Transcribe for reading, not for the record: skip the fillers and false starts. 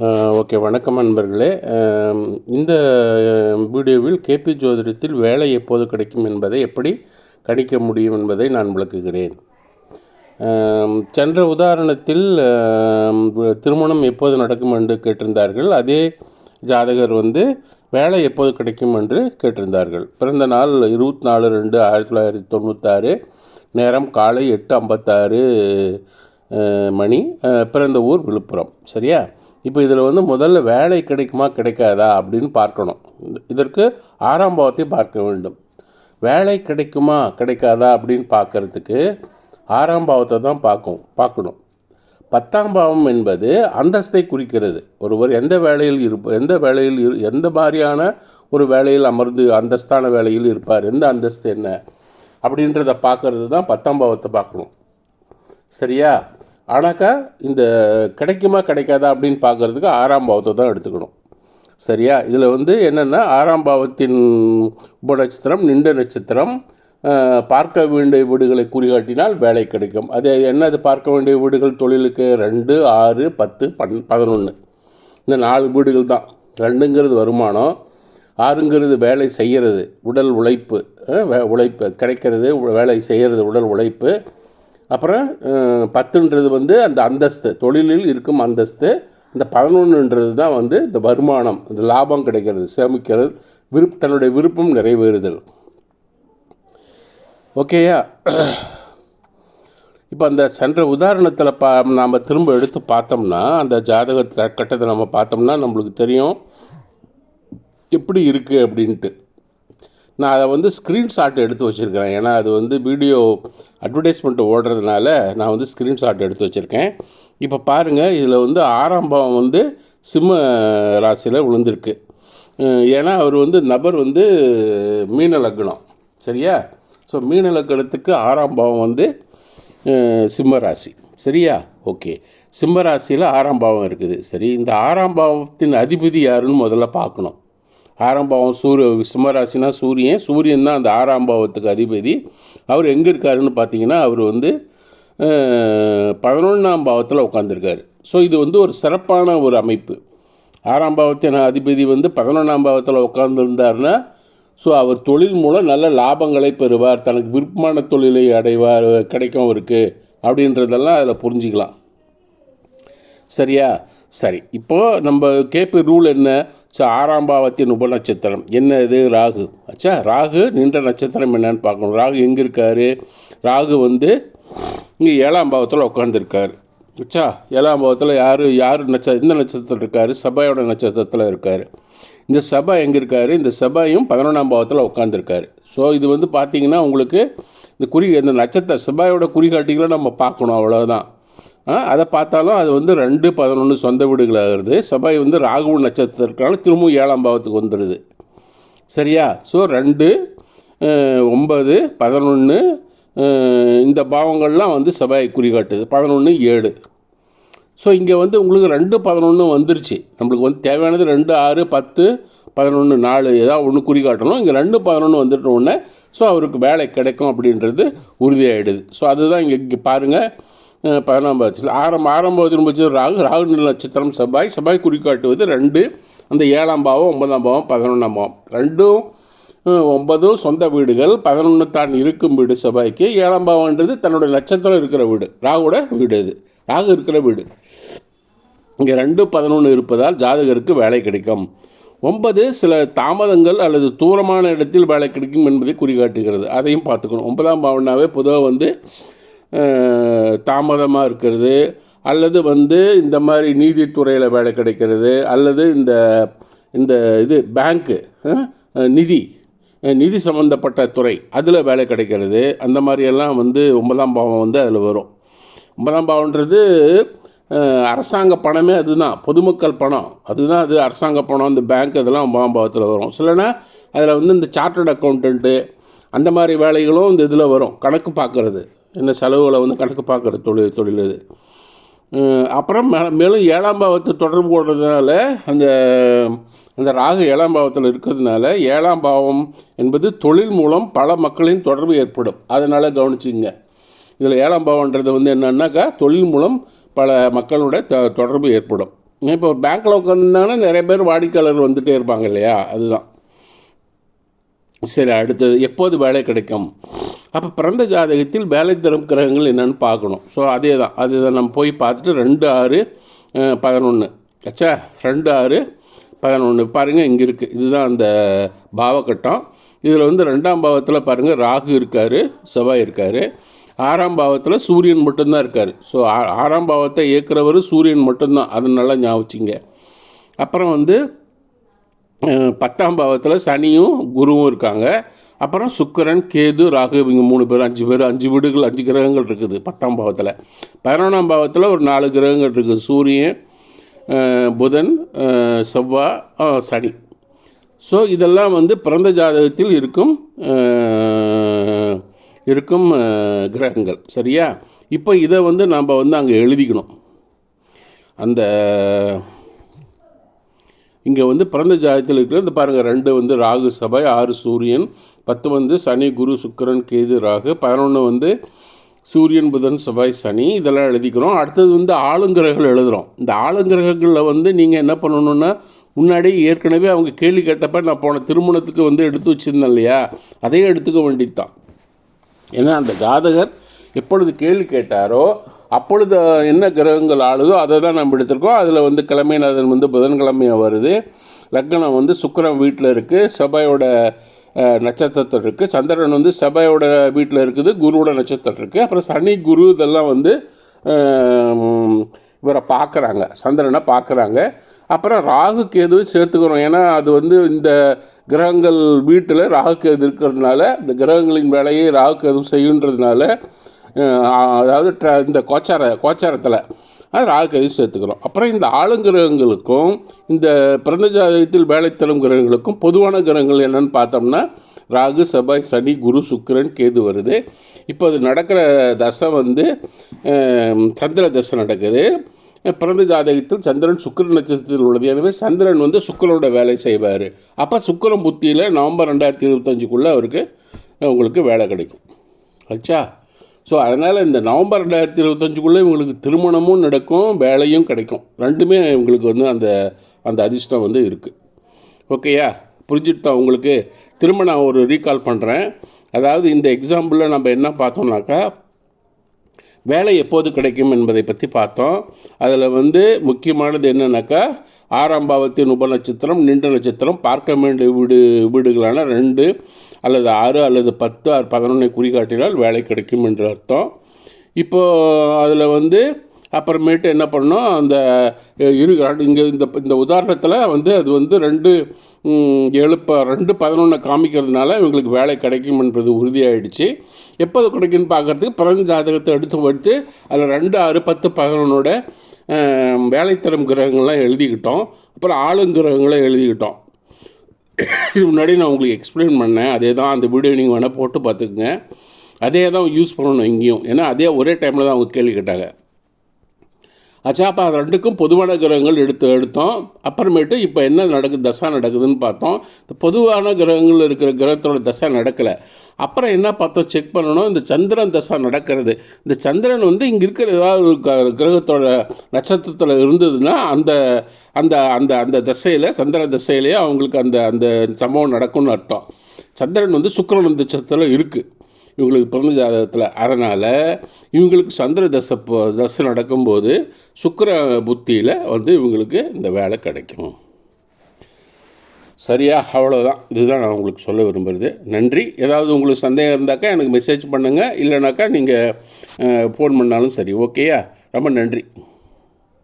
Okay, வணக்கம் நண்பர்களே. இந்த வீடியோவில் கேபி ஜோதிடத்தில் வேலை எப்போது கிடைக்கும் என்பதை எப்படி கணிக்க முடியும் என்பதை நான் விளக்குகிறேன். சென்ற உதாரணத்தில் திருமணம் எப்போது நடக்கும் என்று கேட்டிருந்தார்கள். அதே ஜாதகர் வேலை எப்போது கிடைக்கும் என்று கேட்டிருந்தார்கள். பிறந்த நாள் 24/2/1996, நேரம் காலை 8:56 மணி, பிறந்த ஊர் விழுப்புரம். சரியா? இப்போ இதில் முதல்ல வேலை கிடைக்குமா கிடைக்காதா அப்படின்னு பார்க்கணும். இதற்கு 6ஆம் பாவத்தை பார்க்க வேண்டும். வேலை கிடைக்குமா கிடைக்காதா அப்படின்னு பார்க்கறதுக்கு 6ஆம் பாவத்தை தான் பார்க்கணும். 10ஆம் பாவம் என்பது அந்தஸ்தை குறிக்கிறது. ஒருவர் எந்த மாதிரியான ஒரு வேலையில் அமர்ந்து அந்தஸ்தான வேலையில் இருப்பார், எந்த அந்தஸ்து என்ன அப்படின்றத பார்க்கறது தான் 10ஆம் பாவத்தை பார்க்கணும். சரியா? ஆனாக்கா இந்த கிடைக்குமா கிடைக்காதா அப்படின்னு பார்க்குறதுக்கு 6ஆம் பாவத்தை தான் எடுத்துக்கணும். சரியா? இதில் என்னென்னா 6ஆம் பாவத்தின் உபநட்சத்திரம் நின்ற நட்சத்திரம் பார்க்க வேண்டிய வீடுகளை குறிகாட்டினால் வேலை கிடைக்கும். அது என்னது பார்க்க வேண்டிய வீடுகள்? தொழிலுக்கு 2, 6, 10, 11 இந்த 4 வீடுகள் தான். 2ங்கிறது வருமானம், 6ங்கிறது வேலை செய்கிறது, உடல் உழைப்பு, கிடைக்கிறது, வேலை செய்கிறது, உடல் உழைப்பு. அப்புறம் 10ன்றது அந்த அந்தஸ்து, தொழிலில் இருக்கும் அந்தஸ்து. இந்த 11ன்றது தான் இந்த வருமானம், இந்த லாபம் கிடைக்கிறது, சேமிக்கிறது, தன்னுடைய விருப்பம் நிறைவேறுதல். ஓகேயா? இப்போ அந்த சென்ற உதாரணத்தில் நாம் திரும்ப எடுத்து பார்த்தோம்னா, அந்த ஜாதக கட்டத்தை நம்ம பார்த்தோம்னா நம்மளுக்கு தெரியும் எப்படி இருக்குது அப்படின்ட்டு. நான் அதை ஸ்க்ரீன்ஷாட் எடுத்து வச்சுருக்கிறேன். ஏன்னா அது வீடியோ அட்வர்டைஸ்மெண்ட் ஓடுறதுனால நான் ஸ்க்ரீன்ஷாட் எடுத்து வச்சுருக்கேன். இப்போ பாருங்கள், இதில் 6ஆம் பாவம் சிம்ம ராசியில் விழுந்திருக்கு. ஏன்னா அவர் நபர் மீன லக்னம். சரியா? ஸோ மீன லக்னத்துக்கு 6ஆம் பாவம் சிம்ம ராசி. சரியா? ஓகே, சிம்ம ராசியில் 6ஆம் பாவம் இருக்குது. சரி, இந்த 6ஆம் பாவத்தின் அதிபதி யாருன்னு முதல்ல பார்க்கணும். 6ஆம் பாவம் சிம்மராசினா சூரியன் தான் அந்த 6ஆம் பாவத்துக்கு அதிபதி. அவர் எங்கே இருக்காருன்னு பார்த்தீங்கன்னா, அவர் 11ஆம் பாவத்தில் உட்காந்துருக்காரு. ஸோ இது ஒரு சிறப்பான ஒரு அமைப்பு. 6ஆம் பாவத்தின் அதிபதி 11ஆம் பாவத்தில் உட்காந்துருந்தார்னா, ஸோ அவர் தொழில் மூலம் நல்ல லாபங்களை பெறுவார், தனக்கு விருப்பமான தொழிலை அடைவார், கிடைக்கும் அவருக்கு அப்படின்றதெல்லாம் அதில் புரிஞ்சிக்கலாம். சரியா? சரி, இப்போது நம்ம கேபி ரூல் என்ன? ஸோ 6ஆம் பாவத்தின் உபநட்சத்திரம் என்ன? இது ராகு. ராகு நின்ற நட்சத்திரம் என்னன்னு பார்க்கணும். ராகு எங்கே இருக்கார்? ராகு இங்கே 7ஆம் பாவத்தில் உட்காந்துருக்கார். 7ஆம் பாவத்தில் யார் இந்த நட்சத்திரத்தில் இருக்கார்? சபையோட நட்சத்திரத்தில் இருக்கார். இந்த சபை எங்கே இருக்கார்? இந்த சபையும் 11ஆம் பாவத்தில் உட்காந்துருக்காரு. ஸோ இது பார்த்திங்கன்னா உங்களுக்கு இந்த நட்சத்திர சபையோட குறிகாட்டிகளை நம்ம பார்க்கணும், அவ்வளோதான். அதை பார்த்தாலும் அது 2, 11 சொந்த வீடுகளாகிறது. சபை ராகு நட்சத்திரத்தினால திரும்பவும் 7ஆம் பாவத்துக்கு வந்துடுது. சரியா? ஸோ 2, 9, 11 இந்த பாவங்கள்லாம் சபையை குறிகாட்டுது. 11, 7. ஸோ இங்கே உங்களுக்கு 2, 11 வந்துருச்சு. நம்மளுக்கு தேவையானது 2, 6, 10, 11, 4 ஏதாவது ஒன்று குறிகாட்டணும். இங்கே 2, 11 வந்துட்டோன்னே ஸோ அவருக்கு வேலை கிடைக்கும் அப்படின்றது உறுதியாகிடுது. ஸோ அதுதான் இங்கே பாருங்கள், 11ஆம் பாவத்தில் ஆரம்பத்தில் வச்சு ராகு நட்சத்திரம் சபாய் குறிக்காட்டுவது 2, அந்த 7ஆம் பாவம், 9ஆம் பாவம், 11ஆம் பாவம். 2, 9 சொந்த வீடுகள், 11 தான் இருக்கும் வீடு சபாய்க்கு. 7ஆம் பாவம்ன்றது தன்னோட நட்சத்திரம் இருக்கிற வீடு, ராகுவோட வீடு. இது ராகு இருக்கிற வீடு. இங்கே 2, 11 இருப்பதால் ஜாதகருக்கு வேலை கிடைக்கும். 9 சில தாமதங்கள் அல்லது தூரமான இடத்தில் வேலை கிடைக்கும் என்பதை குறிகாட்டுகிறது. அதையும் பார்த்துக்கணும். 9ஆம் பாவம்னாவே பொதுவாக தாமதமாக இருக்கிறது, அல்லது இந்த மாதிரி நீதித்துறையில் வேலை கிடைக்கிறது, அல்லது இந்த பேங்க்கு, நிதி சம்மந்தப்பட்ட துறை, அதில் வேலை கிடைக்கிறது. அந்த மாதிரியெல்லாம் 9ஆம் பாவம் அதில் வரும். 9ஆம் பாவம்ன்றது அரசாங்க பணமே, அதுதான் பொதுமக்கள் பணம், அதுதான் அது அரசாங்க பணம். இந்த பேங்க் இதெல்லாம் 9ஆம் பாவத்தில் வரும். சிலனா அதில் இந்த சார்ட்டர்ட் அக்கௌண்டண்ட்டு அந்த மாதிரி வேலைகளும் இந்த இதில் வரும். கணக்கு பார்க்குறது, என்ன செலவுகளை கணக்கு பார்க்குற தொழில் இது. அப்புறம் மேலும் 7ஆம் பாவத்தை தொடர்பு கொள்றதுனால அந்த ராகு 7ஆம் பாவத்தில் இருக்கிறதுனால 7ஆம் பாவம் என்பது தொழில் மூலம் பல மக்களின் தொடர்பு ஏற்படும். அதனால் கவனிச்சிங்க. இதில் 7ஆம் பாவம்ன்றது என்னன்னாக்கா தொழில் மூலம் பல மக்களோட தொடர்பு ஏற்படும். இப்போ ஒரு பேங்க்கில் உட்காந்துருந்தாங்கன்னா நிறைய பேர் வாடிக்கையாளர் வந்துகிட்டே இருப்பாங்க இல்லையா, அதுதான். சரி, அடுத்தது எப்போது வேலை கிடைக்கும். அப்போ பிறந்த ஜாதகத்தில் வேலை தரும் கிரகங்கள் என்னென்னு பார்க்கணும். ஸோ அதே தான் நம்ம போய் பார்த்துட்டு 2-6-11 ஆச்சா. 2-6-11 பாருங்கள், இங்கே இருக்குது. இதுதான் அந்த பாவக்கட்டம். இதில் வந்து 2ஆம் பாவத்தில் பாருங்கள் ராகு இருக்கார், செவ்வாய் இருக்கார். 6ஆம் பாவத்தில் சூரியன் மட்டும்தான் இருக்கார். ஸோ 6ஆம் பாவத்தை இயக்குறவர் சூரியன் மட்டும்தான், அது நல்லா ஞாபகிச்சிங்க. அப்புறம் வந்து 10ஆம் பாவத்தில் சனியும் குருவும் இருக்காங்க. அப்புறம் சுக்கிரன், கேது, ராகு, இவங்க 3 பேர் 5 வீடுகள் 5 கிரகங்கள் இருக்குது 10ஆம் பாவத்தில். 11ஆம் பாவத்தில் ஒரு 4 கிரகங்கள் இருக்குது. சூரியன், புதன், செவ்வாய், சனி. ஸோ இதெல்லாம் வந்து பிறந்த ஜாதகத்தில் இருக்கும் கிரகங்கள். சரியா. இப்போ இதை வந்து நம்ம வந்து அங்கே எழுதிக்கணும். அந்த இங்கே வந்து பிறந்த ஜாதகத்தில் இருக்கிற இந்த பாருங்கள், 2 வந்து ராகு செவ்வாய், 6 சூரியன், 10 வந்து சனி குரு சுக்கிரன் கேது ராகு, 11 வந்து சூரியன் புதன் செவ்வாய் சனி, இதெல்லாம் எழுதிக்கிறோம். அடுத்தது வந்து ஆளுங்கிரகங்கள் எழுதுகிறோம். இந்த ஆளுங்கிரகங்களில் வந்து நீங்கள் என்ன பண்ணணுன்னா, முன்னாடி ஏற்கனவே அவங்க கேள்வி கேட்டப்போ நான் போன திருமணத்துக்கு வந்து எடுத்து வச்சுருந்தேன் இல்லையா, அதையே எடுத்துக்க வேண்டியது தான். ஏன்னா அந்த ஜாதகர் எப்பொழுது கேள்வி கேட்டாரோ அப்பொழுது என்ன கிரகங்கள் ஆளுதோ அதை தான் நம்ம எடுத்திருக்கோம். அதில் வந்து கிழமைநாதன் வந்து புதன்கிழமையாக வருது. லக்னம் வந்து சுக்கிரன் வீட்டில் இருக்குது, செவ்வாயோட நட்சத்திரத்தில் இருக்குது. சந்திரன் வந்து செவ்வாயோட வீட்டில் இருக்குது, குருவோட நட்சத்திரம் இருக்குது. அப்புறம் சனி குரு இதெல்லாம் வந்து இவரை பார்க்குறாங்க, சந்திரனை பார்க்குறாங்க. அப்புறம் ராகு கேதுவை சேர்த்துக்கிறோம். ஏன்னா அது வந்து இந்த கிரகங்கள் வீட்டில் ராகு கேது இருக்கிறதுனால, இந்த கிரகங்களின் வேலையை ராகு கேது செய்யுன்றதுனால, அதாவது இந்த கோச்சாரத்தில் அது ராகு கேது சேர்த்துக்கிறோம். அப்புறம் இந்த ஆளுங்கிரகங்களுக்கும் இந்த பிறந்த ஜாதகத்தில் வேலை தரும் கிரகங்களுக்கும் பொதுவான கிரகங்கள் என்னென்னு பார்த்தோம்னா ராகு செவ்வாய் சனி குரு சுக்கிரன் கேது வருது. இப்போ அது நடக்கிற தசை வந்து சந்திர தசை நடக்குது. பிறந்த ஜாதகத்தில் சந்திரன் சுக்கிரன் நட்சத்திரத்தில் உள்ளது. எனவே சந்திரன் வந்து சுக்கிரனோட வேலை செய்வார். அப்போ சுக்கிரன் புத்தியில் நவம்பர் 2025 அவருக்கு உங்களுக்கு வேலை கிடைக்கும். ஆச்சா. ஸோ அதனால் இந்த நவம்பர் 2025 இவங்களுக்கு திருமணமும் நடக்கும், வேலையும் கிடைக்கும். ரெண்டுமே இவங்களுக்கு வந்து அந்த அதிர்ஷ்டம் வந்து இருக்குது. ஓகேயா, புரிஞ்சுட்டு தான் உங்களுக்கு. திரும்ப நான் ஒரு ரீகால் பண்ணுறேன். அதாவது இந்த எக்ஸாம்பிளில் நம்ம என்ன பார்த்தோம்னாக்கா, வேலை எப்போது கிடைக்கும் என்பதை பற்றி பார்த்தோம். அதில் வந்து முக்கியமானது என்னன்னாக்கா, 6ஆம் பாவத்தின் உபநட்சத்திரம் நின்ற நட்சத்திரம் பார்க்க வேண்டிய வீடுகளான 2 அல்லது 6 அல்லது 10 or 11 குறிகாட்டினால் வேலை கிடைக்கும் என்று அர்த்தம். இப்போது அதில் வந்து அப்புறமேட்டு என்ன பண்ணோம், அந்த இங்கே இந்த உதாரணத்தில் வந்து அது வந்து 2-11 காமிக்கிறதுனால இவங்களுக்கு வேலை கிடைக்கும் என்பது உறுதியாகிடுச்சு. எப்போது கிடைக்குன்னு பார்க்குறதுக்கு பிறந்த ஜாதகத்தை எடுத்து அதில் 2-6-10-11 வேலை தரும் கிரகங்கள்லாம் எழுதிக்கிட்டோம். அப்புறம் ஆளுங்கிரகங்களை எழுதிக்கிட்டோம். இது முன்னாடி நான் உங்களுக்கு எக்ஸ்பிளைன் பண்ணேன். அதே தான் அந்த வீடியோ நீங்கள் வேணால் போட்டு பார்த்துக்குங்க. அதே தான் யூஸ் பண்ணணும் இங்கேயும். ஏன்னா அதே ஒரே டைமில் தான் அவங்க கேள்வி கேட்டாங்க. ஆச்சா. அப்போ அது 2க்கும் பொதுவான கிரகங்கள் எடுத்தோம். அப்புறமேட்டு இப்போ என்ன தசை நடக்குதுன்னு பார்த்தோம். இந்த பொதுவான கிரகங்கள் இருக்கிற கிரகத்தோட தசை நடக்கலை. அப்புறம் என்ன பார்த்தோம், செக் பண்ணணும். இந்த சந்திரன் தசை நடக்கிறது. இந்த சந்திரன் வந்து இங்கே இருக்கிற ஏதாவது ஒரு கிரகத்தோட நட்சத்திரத்தில் இருந்ததுன்னா அந்த அந்த அந்த அந்த தசையில் சந்திர தசையிலேயே அவங்களுக்கு அந்த சம்பவம் நடக்கும்னு அர்த்தம். சந்திரன் வந்து சுக்கிரன் நட்சத்திரத்தில் இருக்குது இவங்களுக்கு பிறந்த ஜாதகத்தில். அதனால் இவங்களுக்கு சந்திர தசை நடக்கும்போது சுக்கிர புத்தியில் வந்து இவங்களுக்கு இந்த வேலை கிடைக்கும். சரியா, அவ்வளோதான். இதுதான் நான் உங்களுக்கு சொல்ல விரும்புகிறது. நன்றி. ஏதாவது உங்களுக்கு சந்தேகம் இருந்தாக்கா எனக்கு மெசேஜ் பண்ணுங்கள், இல்லைனாக்கா நீங்கள் ஃபோன் பண்ணாலும் சரி. ஓகேயா, ரொம்ப நன்றி.